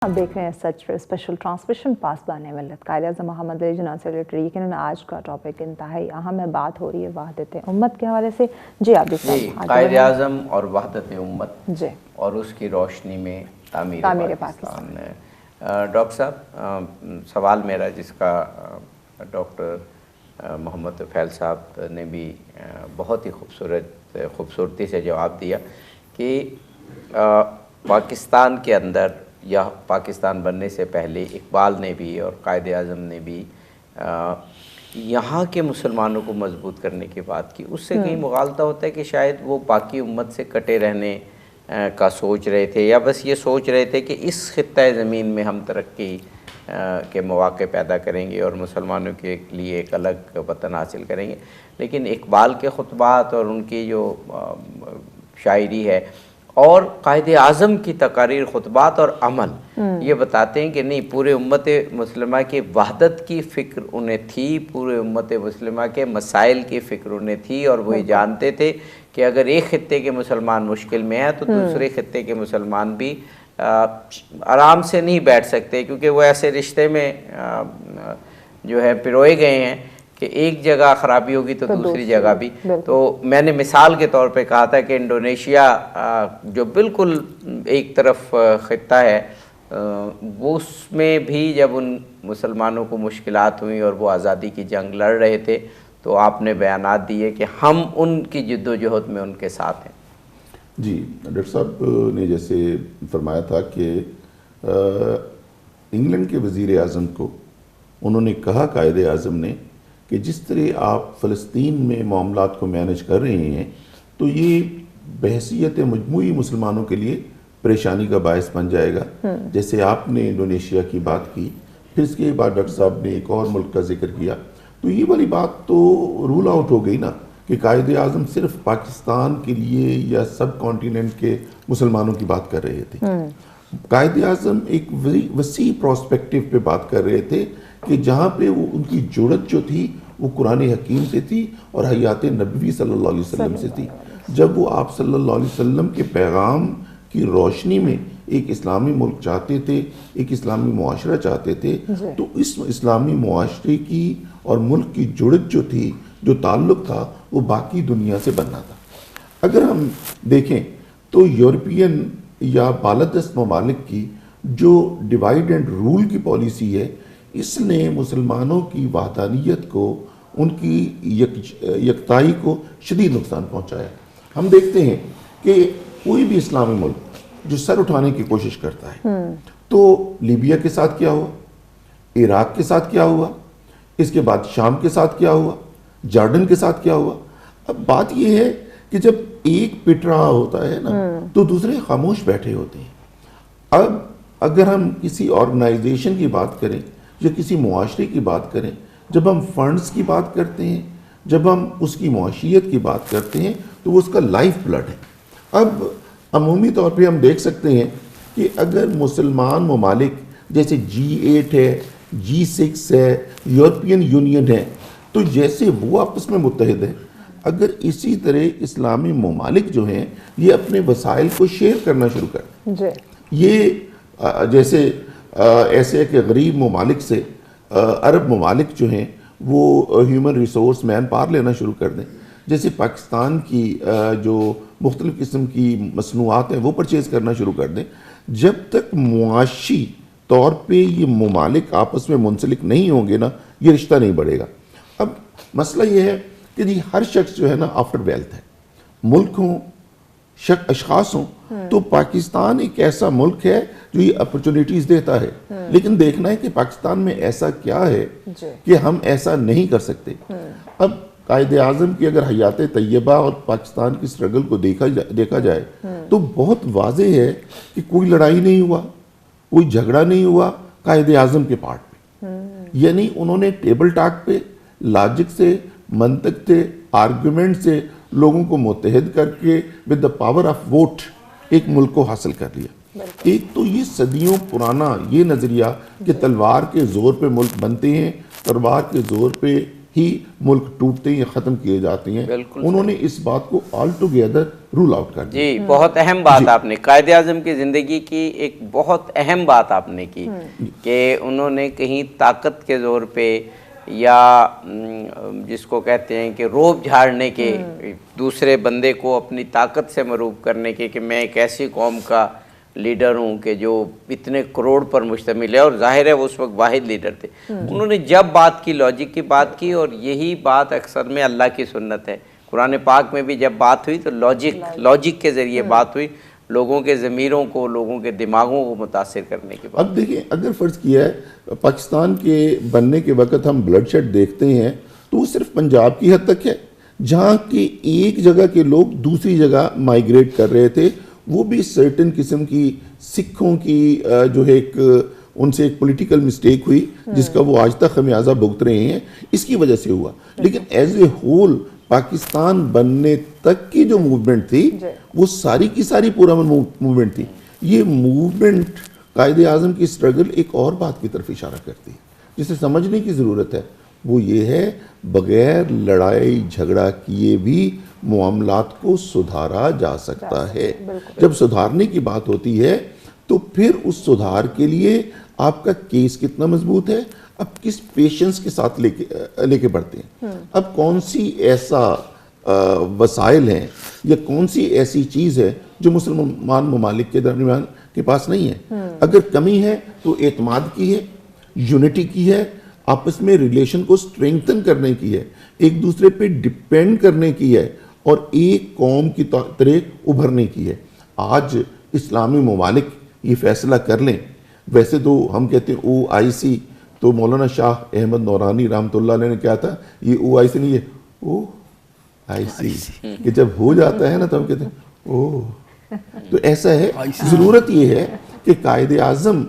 آپ دیکھ رہے ہیں سچ پر اسپیشل ٹرانسمیشن پاسبان ملت قائد اعظم محمد علی جنرل سیکریٹری۔ یقیناً آج کا ٹاپک انتہائی اہم ہے، بات ہو رہی ہے وحدت امت کے حوالے سے۔ جی آپ قائد اعظم اور وحدت امت جی اور اس کی روشنی میں تعمیر پاکستان ہے۔ ڈاکٹر صاحب، سوال میرا جس کا ڈاکٹر محمد فیل صاحب نے بھی بہت ہی خوبصورتی سے جواب دیا کہ پاکستان کے اندر یا پاکستان بننے سے پہلے اقبال نے بھی اور قائد اعظم نے بھی یہاں کے مسلمانوں کو مضبوط کرنے کی بات کی۔ اس سے کہیں مغالطہ ہوتا ہے کہ شاید وہ باقی امت سے کٹے رہنے کا سوچ رہے تھے، یا بس یہ سوچ رہے تھے کہ اس خطۂ زمین میں ہم ترقی کے مواقع پیدا کریں گے اور مسلمانوں کے لیے ایک الگ وطن حاصل کریں گے۔ لیکن اقبال کے خطبات اور ان کی جو شاعری ہے اور قائد اعظم کی تقاریر، خطبات اور عمل یہ بتاتے ہیں کہ نہیں، پورے امت مسلمہ کے وحدت کی فکر انہیں تھی، پورے امت مسلمہ کے مسائل کی فکر انہیں تھی، اور وہ یہ جانتے تھے کہ اگر ایک خطے کے مسلمان مشکل میں ہیں تو دوسرے خطے کے مسلمان بھی آرام سے نہیں بیٹھ سکتے، کیونکہ وہ ایسے رشتے میں جو ہے پروئے گئے ہیں کہ ایک جگہ خرابی ہوگی تو دوسری جگہ بھی۔ تو میں نے مثال کے طور پہ کہا تھا کہ انڈونیشیا جو بالکل ایک طرف خطہ ہے، وہ اس میں بھی جب ان مسلمانوں کو مشکلات ہوئیں اور وہ آزادی کی جنگ لڑ رہے تھے تو آپ نے بیانات دیے کہ ہم ان کی جد و جہد میں ان کے ساتھ ہیں۔ جی، ڈاکٹر صاحب نے جیسے فرمایا تھا کہ انگلینڈ کے وزیر اعظم کو انہوں نے کہا، قائد اعظم نے، کہ جس طرح آپ فلسطین میں معاملات کو مینج کر رہے ہیں تو یہ بحیثیت مجموعی مسلمانوں کے لیے پریشانی کا باعث بن جائے گا۔ جیسے آپ نے انڈونیشیا کی بات کی، پھر اس کے بعد ڈاکٹر صاحب نے ایک اور ملک کا ذکر کیا، تو یہ والی بات تو رول آؤٹ ہو گئی نا کہ قائد اعظم صرف پاکستان کے لیے یا سب کانٹیننٹ کے مسلمانوں کی بات کر رہے تھے۔ قائد اعظم ایک وسیع پراسپیکٹیو پہ بات کر رہے تھے کہ جہاں پہ وہ ان کی جڑت جو تھی وہ قرآن حکیم سے تھی اور حیات نبوی صلی اللہ علیہ وسلم سے تھی۔ جب وہ آپ صلی اللہ علیہ وسلم کے پیغام کی روشنی میں ایک اسلامی ملک چاہتے تھے، ایک اسلامی معاشرہ چاہتے تھے، تو اس اسلامی معاشرے کی اور ملک کی جڑت جو تھی، جو تعلق تھا، وہ باقی دنیا سے بننا تھا۔ اگر ہم دیکھیں تو یورپین یا بالادست ممالک کی جو ڈیوائیڈ اینڈ رول کی پالیسی ہے، اس نے مسلمانوں کی وحدانیت کو، ان کی یکتائی کو شدید نقصان پہنچایا۔ ہم دیکھتے ہیں کہ کوئی بھی اسلامی ملک جو سر اٹھانے کی کوشش کرتا ہے تو لیبیا کے ساتھ کیا ہوا، عراق کے ساتھ کیا ہوا، اس کے بعد شام کے ساتھ کیا ہوا، جارڈن کے ساتھ کیا ہوا۔ اب بات یہ ہے کہ جب ایک پٹ رہا ہوتا ہے نا تو دوسرے خاموش بیٹھے ہوتے ہیں۔ اب اگر ہم کسی آرگنائزیشن کی بات کریں یا کسی معاشرے کی بات کریں، جب ہم فنڈز کی بات کرتے ہیں، جب ہم اس کی معاشیت کی بات کرتے ہیں تو وہ اس کا لائف بلڈ ہے۔ اب عمومی طور پہ ہم دیکھ سکتے ہیں کہ اگر مسلمان ممالک جیسے G8 ہے، G6 ہے، یورپین یونین ہے، تو جیسے وہ آپس میں متحد ہیں، اگر اسی طرح اسلامی ممالک جو ہیں یہ اپنے وسائل کو شیئر کرنا شروع کریں، یہ جیسے ایسے کہ غریب ممالک سے عرب ممالک جو ہیں وہ ہیومن ریسورس مین پاور لینا شروع کر دیں، جیسے پاکستان کی جو مختلف قسم کی مصنوعات ہیں وہ پرچیز کرنا شروع کر دیں، جب تک معاشی طور پہ یہ ممالک آپس میں منسلک نہیں ہوں گے نا، یہ رشتہ نہیں بڑھے گا۔ اب مسئلہ یہ ہے کہ جی ہر شخص جو ہے نا آفٹر ویلتھ ہے، ملک ہوں، اشخاص ہوں، تو پاکستان ایک ایسا ملک ہے جو یہ اپرچونیٹیز دیتا ہے، لیکن دیکھنا ہے کہ پاکستان میں ایسا کیا ہے کہ ہم ایسا نہیں کر سکتے۔ اب قائد اعظم کی اگر حیات طیبہ اور پاکستان کی سٹرگل کو دیکھا جائے تو بہت واضح ہے کہ کوئی لڑائی نہیں ہوا، کوئی جھگڑا نہیں ہوا قائد اعظم کے پارٹ پہ، یعنی انہوں نے ٹیبل ٹاک پہ لاجک سے، منطق سے، آرگومنٹ سے لوگوں کو متحد کر کے with the power of vote ایک ملک کو حاصل کر لیا۔ ایک تو یہ صدیوں پرانا یہ نظریہ کہ تلوار کے زور پہ ملک بنتے ہیں، تلوار کے زور پہ ہی ملک ٹوٹتے یا ختم کیے جاتے ہیں. انہوں نے اس بات کو آل ٹوگیدر رول آؤٹ کر دیا. جی بہت اہم بات آپ نے قائد اعظم کی زندگی کی ایک بہت اہم بات آپ نے کی کہ انہوں نے کہیں طاقت کے زور پہ یا جس کو کہتے ہیں کہ روب جھاڑنے کے, دوسرے بندے کو اپنی طاقت سے مروب کرنے کے کہ میں ایک ایسی قوم کا لیڈر ہوں کہ جو اتنے کروڑ پر مشتمل ہے, اور ظاہر ہے وہ اس وقت واحد لیڈر تھے. انہوں نے جب بات کی لاجک کی بات کی, اور یہی بات اکثر میں اللہ کی سنت ہے. قرآن پاک میں بھی جب بات ہوئی تو لاجک کے ذریعے بات ہوئی, لوگوں کے ضمیروں کو, لوگوں کے دماغوں کو متاثر کرنے کے بعد. اب دیکھیں, اگر فرض کیا ہے پاکستان کے بننے کے وقت ہم بلڈ شیڈ دیکھتے ہیں تو وہ صرف پنجاب کی حد تک ہے, جہاں کی ایک جگہ کے لوگ دوسری جگہ مائیگریٹ کر رہے تھے. وہ بھی سرٹن قسم کی سکھوں کی جو ہے ایک ان سے ایک پولیٹیکل مسٹیک ہوئی جس کا وہ آج تک خمیازہ بھگت رہے ہیں, اس کی وجہ سے ہوا. لیکن ایز اے ہول پاکستان بننے تک کی جو موومنٹ تھی وہ ساری کی ساری پورا موومنٹ تھی. یہ موومنٹ قائد اعظم کی سٹرگل ایک اور بات کی طرف اشارہ کرتی ہے جسے سمجھنے کی ضرورت ہے. وہ یہ ہے بغیر لڑائی جھگڑا کیے بھی معاملات کو سدھارا جا سکتا ہے. جب سدھارنے کی بات ہوتی ہے تو پھر اس سدھار کے لیے آپ کا کیس کتنا مضبوط ہے, اب کس پیشنس کے ساتھ لے کے بڑھتے ہیں, اب کون سی ایسا وسائل ہیں یا کون سی ایسی چیز ہے جو مسلمان ممالک کے درمیان کے پاس نہیں ہے. اگر کمی ہے تو اعتماد کی ہے, یونٹی کی ہے, آپس میں ریلیشن کو سٹرینگتن کرنے کی ہے, ایک دوسرے پہ ڈیپینڈ کرنے کی ہے, اور ایک قوم کی طرح ابھرنے کی ہے. آج اسلامی ممالک یہ فیصلہ کر لیں, ویسے تو ہم کہتے ہیں OIC, تو مولانا شاہ احمد نورانی رحمۃ اللہ علیہ نے کیا تھا, یہ OIC نہیں ہے OIC, کہ جب ہو جاتا ہے نا تو ہم کہتے ہیں تو ایسا ہے. ضرورت یہ ہے کہ قائد اعظم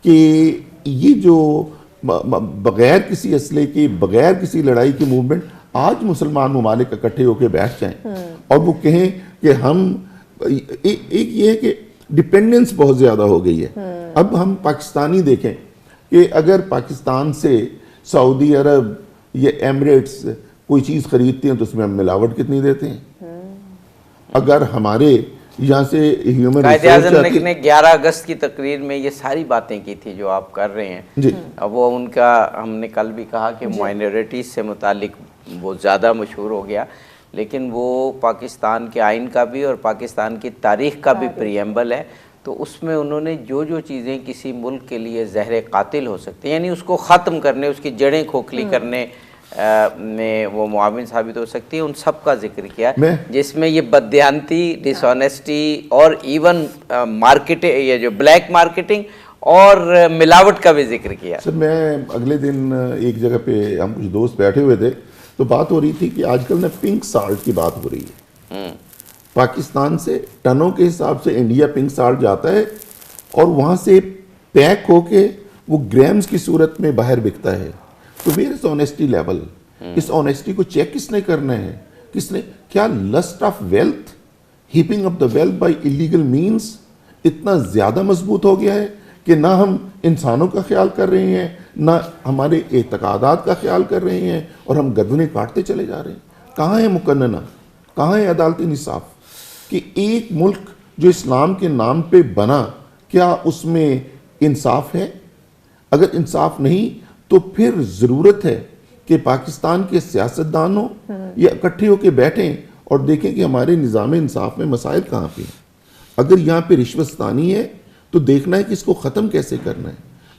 کے یہ جو بغیر کسی اسلحے کے, بغیر کسی لڑائی کی موومنٹ, آج مسلمان ممالک اکٹھے ہو کے بیٹھ جائیں اور وہ کہیں کہ ہم ایک یہ ہے کہ ڈیپینڈنس بہت زیادہ ہو گئی ہے. اب ہم پاکستانی دیکھیں کہ اگر پاکستان سے سعودی عرب یا ایمریٹس کوئی چیز خریدتے ہیں تو اس میں ہم ملاوٹ کتنی دیتے ہیں. اگر ہمارے یہاں سے ہیومن قائد اعظم نے 11 اگست کی تقریر میں یہ ساری باتیں کی تھی جو آپ کر رہے ہیں. جی وہ ان کا ہم نے کل بھی کہا کہ مائنورٹیز سے متعلق وہ زیادہ مشہور ہو گیا, لیکن وہ پاکستان کے آئین کا بھی اور پاکستان کی تاریخ کا بھی پریمبل ہے. تو اس میں انہوں نے جو جو چیزیں کسی ملک کے لیے زہر قاتل ہو سکتے ہیں, یعنی اس کو ختم کرنے, اس کی جڑیں کھوکھلی کرنے میں وہ معاون ثابت ہو سکتی ہے, ان سب کا ذکر کیا, جس میں یہ بددیانتی, ڈس آنیسٹی اور ایون یہ جو بلیک مارکیٹنگ اور ملاوٹ کا بھی ذکر کیا. سر میں اگلے دن ایک جگہ پہ ہم کچھ دوست بیٹھے ہوئے تھے تو بات ہو رہی تھی کہ آج کل نا پنک سالٹ کی بات ہو رہی ہے. پاکستان سے ٹنوں کے حساب سے انڈیا پنک سالٹ جاتا ہے اور وہاں سے پیک ہو کے وہ گرامز کی صورت میں باہر بکتا ہے. تو ویئر از آنیسٹی لیول, اس آنیسٹی کو چیک کس نے کرنا ہے, کس نے, کیا list of wealth, heaping up the wealth by illegal means اتنا زیادہ مضبوط ہو گیا ہے کہ نہ ہم انسانوں کا خیال کر رہے ہیں, نہ ہمارے اعتقادات کا خیال کر رہے ہیں, اور ہم گردنیں کاٹتے چلے جا رہے ہیں. کہاں ہے مقننہ, کہاں ہے عدالتی انصاف کہ ایک ملک جو اسلام کے نام پہ بنا, کیا اس میں انصاف ہے؟ اگر انصاف نہیں تو پھر ضرورت ہے کہ پاکستان کے سیاستدانوں یہ اکٹھے ہو کے بیٹھیں اور دیکھیں کہ ہمارے نظام انصاف میں مسائل کہاں پہ ہیں. اگر یہاں پہ رشوت ستانی ہے تو دیکھنا ہے کہ اس کو ختم کیسے کرنا ہے.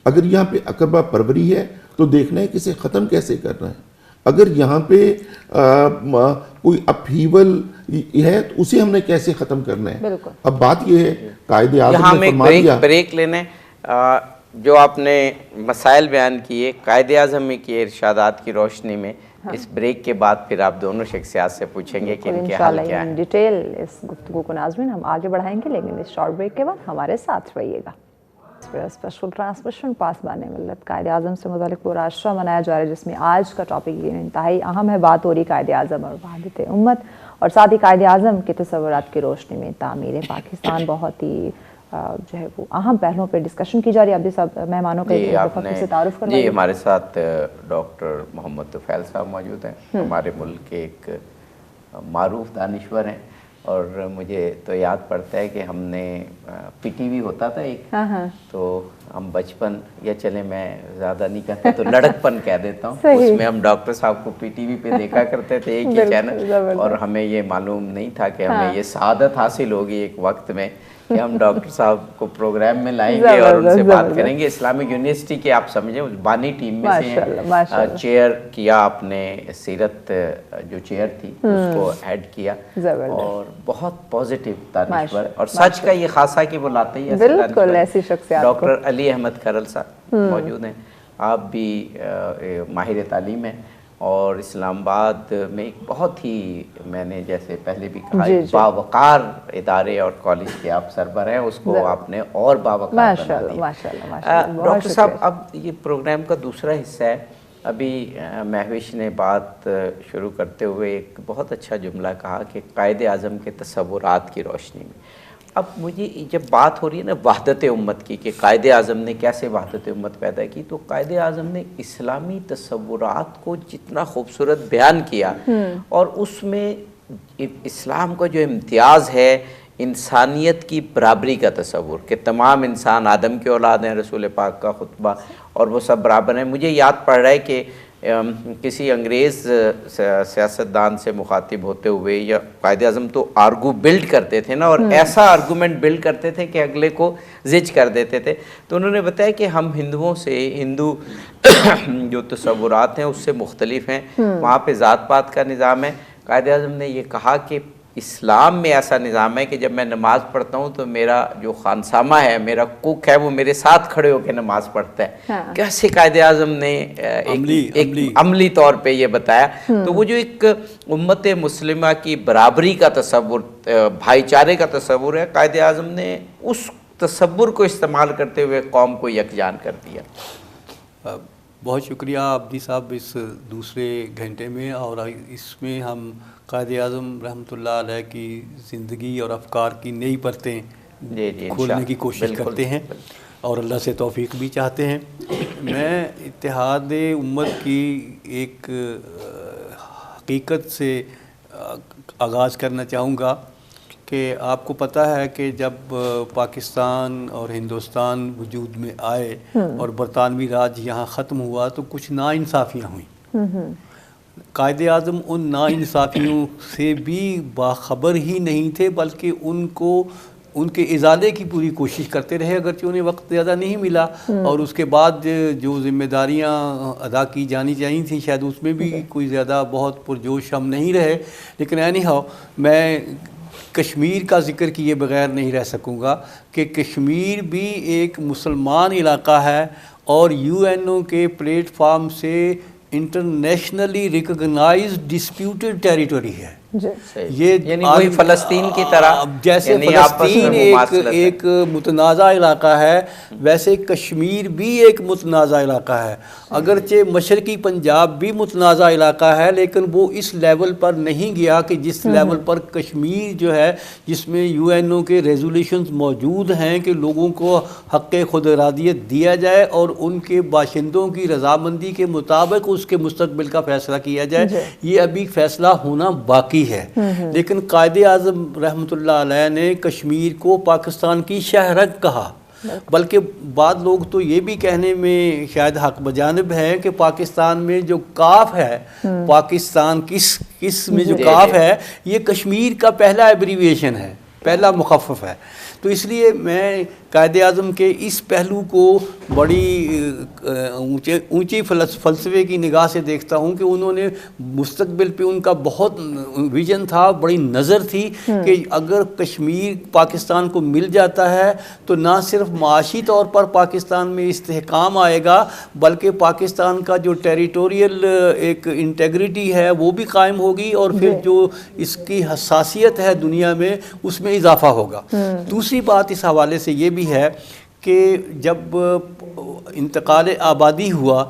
اگر یہاں پہ اقربہ پروری ہے تو دیکھنا ہے کہ اسے ختم کیسے کرنا ہے. اگر یہاں پہ کوئی اپہیول ہے تو اسے ہم نے کیسے ختم کرنا ہے. اب بات یہ ہے قائد اعظم نے فرما دیا. بریک لینے جو آپ نے مسائل بیان کیے قائد اعظم کے ارشادات کی روشنی میں, اس بریک کے بعد پھر آپ دونوں شخصیات سے پوچھیں گے کہ ان کے حال کیا ہے. ڈیٹیل اس گفتگو کو ناظرین ہم آگے بڑھائیں گے, لیکن اس شارٹ بریک کے بعد ہمارے ساتھ رہیے گا. اسپیشل ٹرانسمیشن پاسبان ملت قائد اعظم سے متعلق پورا عشرہ منایا جا رہا ہے, جس میں آج کا ٹاپک یہ انتہائی اہم ہے. بات ہو رہی قائد اعظم اور وحدت امت, اور ساتھ ہی قائد اعظم کے تصورات کی روشنی میں تعمیر پاکستان. بہت ہی جو ہے وہ اہم پہلوؤں پہ ڈسکشن کی جا رہی ہے. آپ بھی سب مہمانوں کا ایک دفعہ پھر سے تعارف کروائیے. جی ہمارے ساتھ ڈاکٹر محمد طفیل صاحب موجود ہیں, ہمارے ملک کے ایک معروف دانشور ہیں, اور مجھے تو یاد پڑتا ہے کہ ہم نے پی ٹی وی ہوتا تھا ایک, تو ہم بچپن یا چلے میں زیادہ نہیں کہتا تو لڑکپن کہہ دیتا ہوں, اس میں ہم ڈاکٹر صاحب کو پی ٹی وی پہ دیکھا کرتے تھے, ایک ہی چینل, اور ہمیں یہ معلوم نہیں تھا کہ ہمیں یہ سعادت حاصل ہوگی ایک وقت میں کہ ہم ڈاکٹر صاحب کو پروگرام میں لائیں گے اور ان سے بات کریں گے. اسلامک یونیورسٹی کے آپ سمجھیں اس بانی ٹیم میں سے چیئر کیا آپ نے, سیرت جو چیئر تھی اس کو ہیڈ کیا, اور بہت پازیٹیو دانشور, اور سچ کا یہ خاصہ کہ وہ لاتے ہی بالکل ایسی شخصیات. ڈاکٹر علی احمد کھرل صاحب موجود ہیں, آپ بھی ماہر تعلیم ہیں, اور اسلام آباد میں ایک بہت ہی, میں نے جیسے پہلے بھی کہا, باوقار ادارے اور کالج کے آپ سربراہ ہیں, اس کو آپ نے اور باوقار بنا دیا. ڈاکٹر صاحب اب یہ پروگرام کا دوسرا حصہ ہے. ابھی مہوش نے بات شروع کرتے ہوئے ایک بہت اچھا جملہ کہا کہ قائد اعظم کے تصورات کی روشنی میں. اب مجھے جب بات ہو رہی ہے نا وحدت امت کی, کہ قائد اعظم نے کیسے وحدت امت پیدا کی, تو قائد اعظم نے اسلامی تصورات کو جتنا خوبصورت بیان کیا, اور اس میں اسلام کا جو امتیاز ہے انسانیت کی برابری کا تصور, کہ تمام انسان آدم کے اولاد ہیں, رسول پاک کا خطبہ, اور وہ سب برابر ہیں. مجھے یاد پڑ رہا ہے کہ کسی انگریز سیاستدان سے مخاطب ہوتے ہوئے, یا قائد اعظم تو آرگو بلڈ کرتے تھے نا, اور ایسا آرگومنٹ بلڈ کرتے تھے کہ اگلے کو زج کر دیتے تھے, تو انہوں نے بتایا کہ ہم ہندوؤں سے, ہندو جو تصورات ہیں اس سے مختلف ہیں, وہاں پہ ذات پات کا نظام ہے. قائد اعظم نے یہ کہا کہ اسلام میں ایسا نظام ہے کہ جب میں نماز پڑھتا ہوں تو میرا جو خانسامہ ہے, میرا کوک ہے, وہ میرے ساتھ کھڑے ہو کے نماز پڑھتا ہے. کیسے قائد اعظم نے ایک عملی طور پہ یہ بتایا. تو وہ جو ایک امت مسلمہ کی برابری کا تصور, بھائی چارے کا تصور ہے, قائد اعظم نے اس تصور کو استعمال کرتے ہوئے قوم کو یکجان کر دیا. بہت شکریہ عبدی صاحب اس دوسرے گھنٹے میں, اور اس میں ہم قائد اعظم رحمۃ اللہ علیہ کی زندگی اور افکار کی نئی پرتیں کھولنے کی کوشش کرتے ہیں, اور اللہ سے توفیق بھی چاہتے ہیں. میں اتحاد امت کی ایک حقیقت سے آغاز کرنا چاہوں گا کہ آپ کو پتہ ہے کہ جب پاکستان اور ہندوستان وجود میں آئے اور برطانوی راج یہاں ختم ہوا تو کچھ ناانصافیاں ہوئیں. قائد اعظم ان ناانصافیوں سے بھی باخبر ہی نہیں تھے, بلکہ ان کے ازالے کی پوری کوشش کرتے رہے, اگرچہ انہیں وقت زیادہ نہیں ملا, اور اس کے بعد جو ذمہ داریاں ادا کی جانی چاہیے تھیں شاید اس میں بھی کوئی زیادہ بہت پرجوش ہم نہیں رہے. لیکن اینی ہاؤ میں کشمیر کا ذکر کیے بغیر نہیں رہ سکوں گا کہ کشمیر بھی ایک مسلمان علاقہ ہے, اور یو این او کے پلیٹ فارم سے انٹرنیشنلی ریکگنائزڈ ڈسپیوٹڈ ٹیریٹوری ہے. یہ یعنی وہی فلسطین کی طرح, جیسے فلسطین ایک متنازع علاقہ ہے, ویسے کشمیر بھی ایک متنازع علاقہ ہے. اگرچہ مشرقی پنجاب بھی متنازع علاقہ ہے, لیکن وہ اس لیول پر نہیں گیا کہ جس لیول پر کشمیر جو ہے, جس میں یو این او کے ریزولیشنز موجود ہیں کہ لوگوں کو حق خود ارادیت دیا جائے اور ان کے باشندوں کی رضامندی کے مطابق اس کے مستقبل کا فیصلہ کیا جائے. یہ ابھی فیصلہ ہونا باقی ہے. لیکن قائد اعظم رحمۃ اللہ علیہ نے کشمیر کو پاکستان کی شہرک کہا, بلکہ بعض لوگ تو یہ بھی کہنے میں شاید حق بجانب ہے کہ پاکستان میں جو کاف ہے, پاکستان کس میں جو کاف ہے, یہ کشمیر کا پہلا ایبریویشن ہے, پہلا مخفف ہے. تو اس لیے میں قائد اعظم کے اس پہلو کو بڑی اونچی فلسفے کی نگاہ سے دیکھتا ہوں کہ انہوں نے مستقبل پہ ان کا بہت ویژن تھا, بڑی نظر تھی کہ اگر کشمیر پاکستان کو مل جاتا ہے تو نہ صرف معاشی طور پر پاکستان میں استحکام آئے گا, بلکہ پاکستان کا جو ٹیریٹوریل ایک انٹیگریٹی ہے وہ بھی قائم ہوگی, اور پھر جو اس کی حساسیت ہے دنیا میں اس میں اضافہ ہوگا. دوسری بات اس حوالے سے یہ بھی ہے کہ جب انتقال آبادی ہوا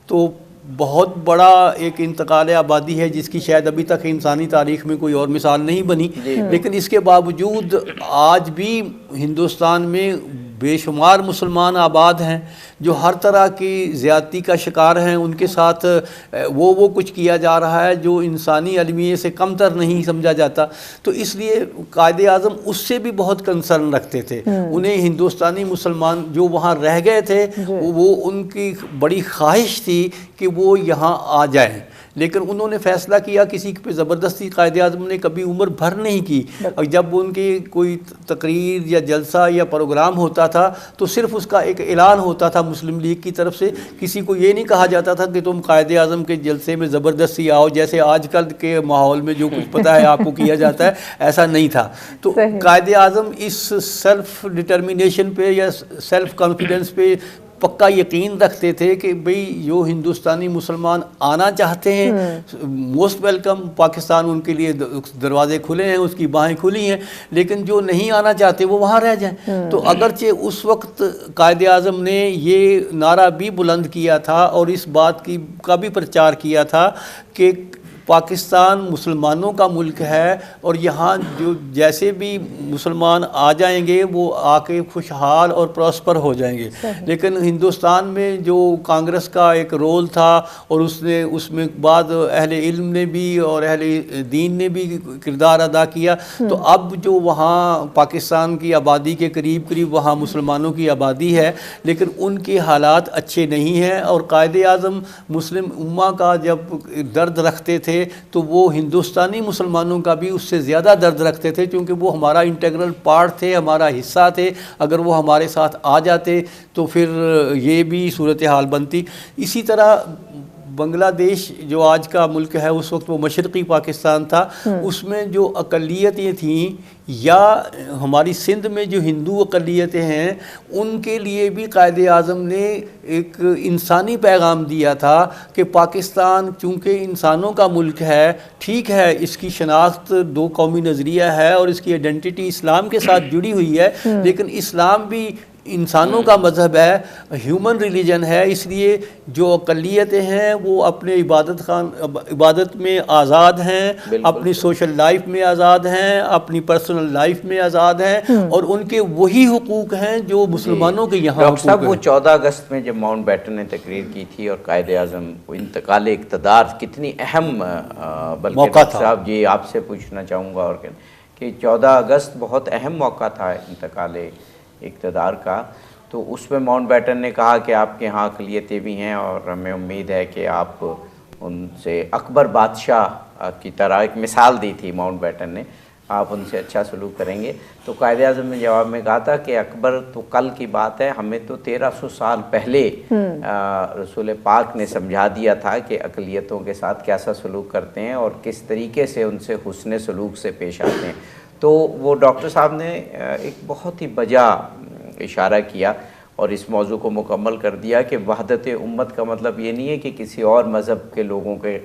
تو بہت بڑا ایک انتقال آبادی ہے جس کی شاید ابھی تک انسانی تاریخ میں کوئی اور مثال نہیں بنی، لیکن اس کے باوجود آج بھی ہندوستان میں بے شمار مسلمان آباد ہیں جو ہر طرح کی زیادتی کا شکار ہیں. ان کے ساتھ وہ کچھ کیا جا رہا ہے جو انسانی المیے سے کم تر نہیں سمجھا جاتا. تو اس لیے قائد اعظم اس سے بھی بہت کنسرن رکھتے تھے. انہیں ہندوستانی مسلمان جو وہاں رہ گئے تھے وہ ان کی بڑی خواہش تھی کہ وہ یہاں آ جائیں، لیکن انہوں نے فیصلہ کیا کسی پہ زبردستی قائد اعظم نے کبھی عمر بھر نہیں کی. اور جب ان کی کوئی تقریر یا جلسہ یا پروگرام ہوتا تھا تو صرف اس کا ایک اعلان ہوتا تھا مسلم لیگ کی طرف سے. کسی کو یہ نہیں کہا جاتا تھا کہ تم قائد اعظم کے جلسے میں زبردستی آؤ، جیسے آج کل کے ماحول میں جو کچھ پتہ ہے آپ کو کیا جاتا ہے، ایسا نہیں تھا. تو قائد اعظم اس سیلف ڈٹرمینیشن پہ یا سیلف کانفیڈنس پہ پکا یقین رکھتے تھے کہ بھئی جو ہندوستانی مسلمان آنا چاہتے ہیں موسٹ ویلکم، پاکستان ان کے لیے دروازے کھلے ہیں، اس کی باہیں کھلی ہیں، لیکن جو نہیں آنا چاہتے وہ وہاں رہ جائیں. تو اگرچہ اس وقت قائد اعظم نے یہ نعرہ بھی بلند کیا تھا اور اس بات کا بھی پرچار کیا تھا کہ پاکستان مسلمانوں کا ملک ہے اور یہاں جو جیسے بھی مسلمان آ جائیں گے وہ آ کے خوشحال اور پراسپر ہو جائیں گے. لیکن ہندوستان میں جو کانگریس کا ایک رول تھا اور اس میں بعد اہل علم نے بھی اور اہل دین نے بھی کردار ادا کیا. تو اب جو وہاں پاکستان کی آبادی کے قریب وہاں مسلمانوں کی آبادی ہے، لیکن ان کے حالات اچھے نہیں ہیں. اور قائد اعظم مسلم امہ کا جب درد رکھتے تھے تو وہ ہندوستانی مسلمانوں کا بھی اس سے زیادہ درد رکھتے تھے، کیونکہ وہ ہمارا انٹیگرل پارٹ تھے، ہمارا حصہ تھے. اگر وہ ہمارے ساتھ آ جاتے تو پھر یہ بھی صورتحال بنتی. اسی طرح بنگلہ دیش جو آج کا ملک ہے، اس وقت وہ مشرقی پاکستان تھا، اس میں جو اقلیتیں تھیں یا ہماری سندھ میں جو ہندو اقلیتیں ہیں ان کے لیے بھی قائد اعظم نے ایک انسانی پیغام دیا تھا کہ پاکستان چونکہ انسانوں کا ملک ہے، ٹھیک ہے اس کی شناخت دو قومی نظریہ ہے اور اس کی آئیڈینٹی اسلام کے ساتھ جڑی ہوئی ہے، لیکن اسلام بھی انسانوں کا مذہب ہے، ہیومن ریلیجن ہے. اس لیے جو اقلیتیں ہیں وہ اپنے عبادت میں آزاد ہیں، اپنی سوشل لائف میں آزاد ہیں، اپنی پرسنل لائف میں آزاد ہیں، اور ان کے وہی حقوق ہیں جو مسلمانوں کے یہاں. ڈاکٹر صاحب وہ 14 اگست میں جب ماؤنٹ بیٹن نے تقریر کی تھی اور قائد اعظم انتقال اقتدار کتنی اہم بلکہ ڈاکٹر صاحب جی آپ سے پوچھنا چاہوں گا اور کہ 14 اگست بہت اہم موقع تھا انتقال اقتدار کا. تو اس میں ماؤنٹ بیٹن نے کہا کہ آپ کے ہاں اقلیتیں بھی ہیں اور ہمیں امید ہے کہ آپ ان سے اکبر بادشاہ کی طرح ایک مثال دی تھی ماؤنٹ بیٹن نے، آپ ان سے اچھا سلوک کریں گے. تو قائد اعظم نے جواب میں کہا تھا کہ اکبر تو کل کی بات ہے، ہمیں تو 1300 سال پہلے رسول پاک نے سمجھا دیا تھا کہ اقلیتوں کے ساتھ کیسا سلوک کرتے ہیں اور کس طریقے سے ان سے حسن سلوک سے پیش آتے ہیں. تو وہ ڈاکٹر صاحب نے ایک بہت ہی بجا اشارہ کیا اور اس موضوع کو مکمل کر دیا کہ وحدت امت کا مطلب یہ نہیں ہے کہ کسی اور مذہب کے لوگوں کے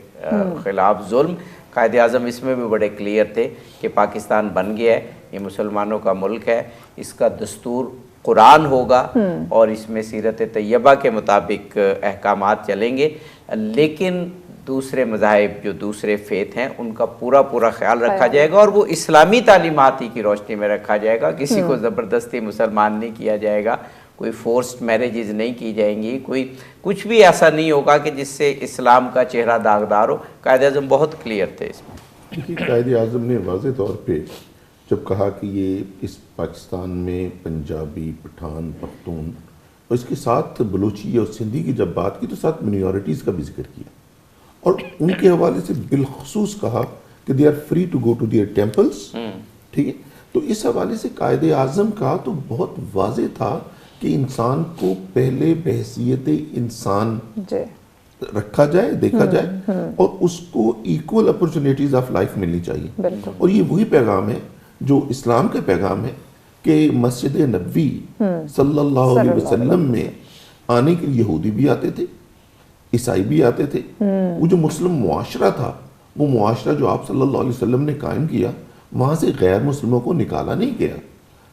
خلاف ظلم. قائد اعظم اس میں بھی بڑے کلیئر تھے کہ پاکستان بن گیا ہے، یہ مسلمانوں کا ملک ہے، اس کا دستور قرآن ہوگا اور اس میں سیرت طیبہ کے مطابق احکامات چلیں گے، لیکن دوسرے مذاہب جو دوسرے فیتھ ہیں ان کا پورا خیال رکھا جائے گا اور وہ اسلامی تعلیمات ہی کی روشنی میں رکھا جائے گا. کسی کو زبردستی مسلمان نہیں کیا جائے گا، کوئی فورسڈ میرجز نہیں کی جائیں گی، کوئی کچھ بھی ایسا نہیں ہوگا کہ جس سے اسلام کا چہرہ داغدار ہو. قائد اعظم بہت کلیئر تھے اس میں. کیونکہ قائد اعظم نے واضح طور پہ جب کہا کہ یہ اس پاکستان میں پنجابی، پٹھان، پختون اور اس کے ساتھ بلوچی اور سندھی کی جب بات کی تو ساتھ منورٹیز کا بھی ذکر کیا اور ان کے حوالے سے بالخصوص کہا کہ they are free to go to their temples. ٹھیک ہے، تو اس حوالے سے قائد اعظم کا تو بہت واضح تھا کہ انسان کو پہلے بحیثیت انسان رکھا جائے، دیکھا جائے اور اس کو ایکول اپرچونیٹیز آف لائف ملنی چاہیے. اور یہ وہی پیغام ہے جو اسلام کا پیغام ہے کہ مسجد نبوی صلی اللہ علیہ وسلم میں آنے کے لیے یہودی بھی آتے تھے، عیسائی بھی آتے تھے. وہ جو مسلم معاشرہ تھا، وہ معاشرہ جو آپ صلی اللہ علیہ وسلم نے قائم کیا، وہاں سے غیر مسلموں کو نکالا نہیں گیا.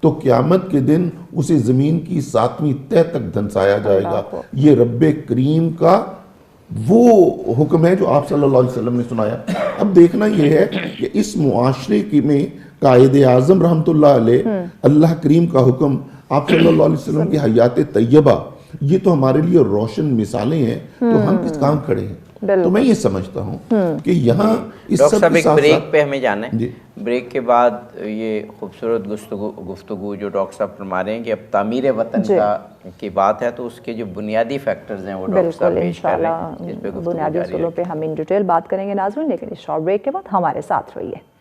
تو قیامت کے دن اسے زمین کی 7ویں تہ تک دھنسایا جائے گا۔ یہ رب کریم کا وہ حکم ہے جو آپ صلی اللہ علیہ وسلم نے سنایا۔ اب دیکھنا یہ ہے کہ اس معاشرے میں قائد اعظم رحمۃ اللہ علیہ، اللہ کریم کا حکم، آپ صلی اللہ علیہ وسلم کی حیات طیبہ، یہ تو ہمارے لیے روشن مثالیں ہیں، تو ہم کس کام کھڑے ہیں؟ تو میں یہ سمجھتا ہوں کہ یہاں اس ڈاکٹر سب صاحب کے ایک ساتھ بریک پہ ہمیں جانا ہے۔ جی بریک کے بعد یہ خوبصورت گفتگو جو ڈاکٹر صاحب فرما رہے ہیں کہ اب تعمیر وطن کی بات ہے، تو اس کے جو بنیادی فیکٹرز ہیں وہ ڈاکٹر صاحب بالکل پیش کر رہے ہیں، انشاءاللہ جس پہ گفتگو بنیادی جاری اصولوں پہ ہم ان ڈیٹیل بات کریں گے ناظرین، لیکن اس شارٹ بریک کے بعد ہمارے ساتھ رہیے۔